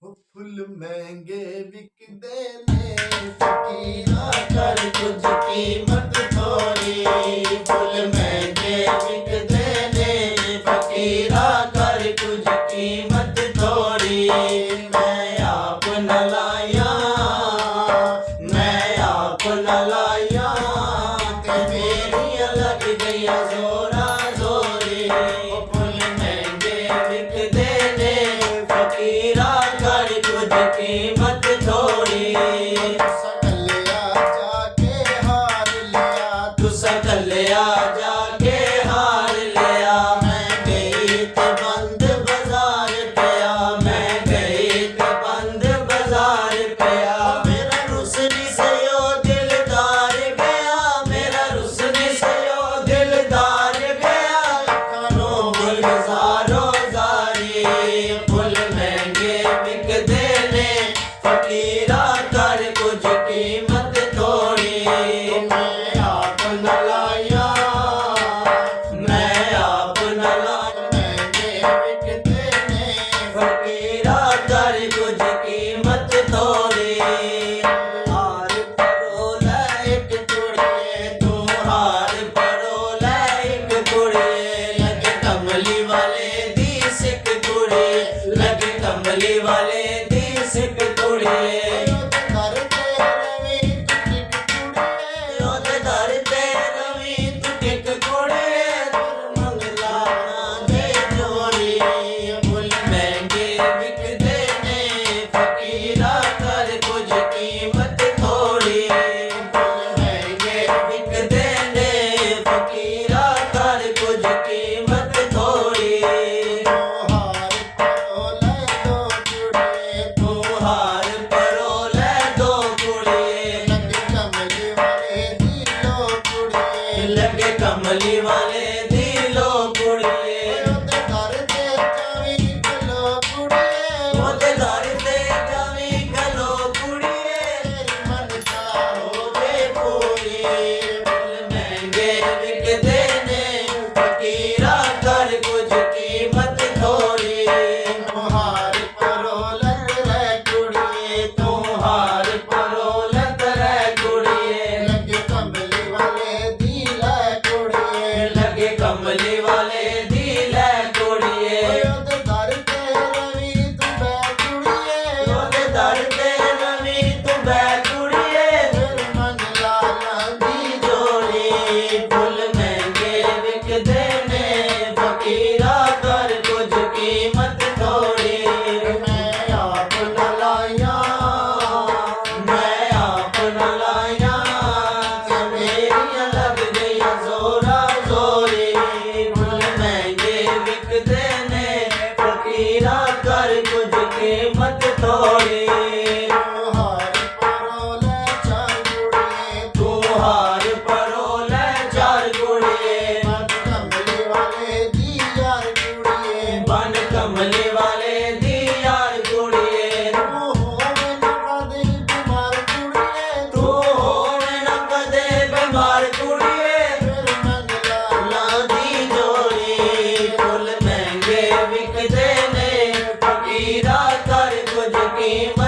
Full महंगे बिकदे ने फकीरा कर कुछ कीमत थोड़ी। फुल महंगे बिकदे ने फकीरा कर कुछ कीमत थोड़ी। मैं आप न लाया, मैं आप न लाया ते मेरी अलग गया जोरा जोरी। फुल महंगे बिकदे ने फकीरा कर कुछ कीमत थोड़ी। तुसा कलिया जाके हार लिया। मैं गई ते बंद बाजार पिया, मैं गई ते बंद बाजार पिया। मेरा रुसनी से यो दिलदार गया, मेरा रुसनी से यो दिलदार गया। करो गुलजारो जारी। फुल महंगे बिकदे ने फकीरा कर कुछ कीमत थोड़ी। मैं आप न लाया, मैं आप न लाया। महंगे बिकदे ने फकीरा कर कुछ कीमत थोड़ी। हार परोल एक कुड़िए, तू हार परोल एक कुड़िए। लगे कमली वाले दी सिक कुड़िए, लगे कमली वाले दी सिक कुड़िए। लगे कमली वाले दिलो कुड़िए, ओते घर ते जावी खलो कुड़िए, ओते घर ते जावी खलो कुड़िए। तेरी मनसा होवे पूरी। फुल महंगे बिकदे ने फकीरा कर कुछ कीमत थोड़ी। तुहार परोलत रे कुड़िए, तुहार परोलत रे कुड़िए। लगे कमली वाले कमली वाले दिले कुड़िए। ओदे दर ते रवि तू बै कुड़िए, ओदे दर ते रवि तू बै कुड़िए। फिर मन लाला दी जोड़ी। फुल महंगे बिकदे ने फकीरा कर कुछ कीमत थोड़ी। मैं आप न लाया, मैं आप न लाया ते मेरी अलग गई जोरा जोरी। फुल महंगे बिकदे ने फकीरा कर कुछ कीमत थोड़ी। तुहार परोले चार गुड़िए, तुहार परोले चार गुड़िए। बन कमली वाले दी यार गुड़िए, बन कमली वाले दी यार गुड़िए। तू होवे न कदे बीमार गुड़िए, तू होवे न कदे बीमार गुड़िए। फिर मन लाला दी जोड़ी। फुल महंगे बिकदे ने फकीरा कर कुछ कीमत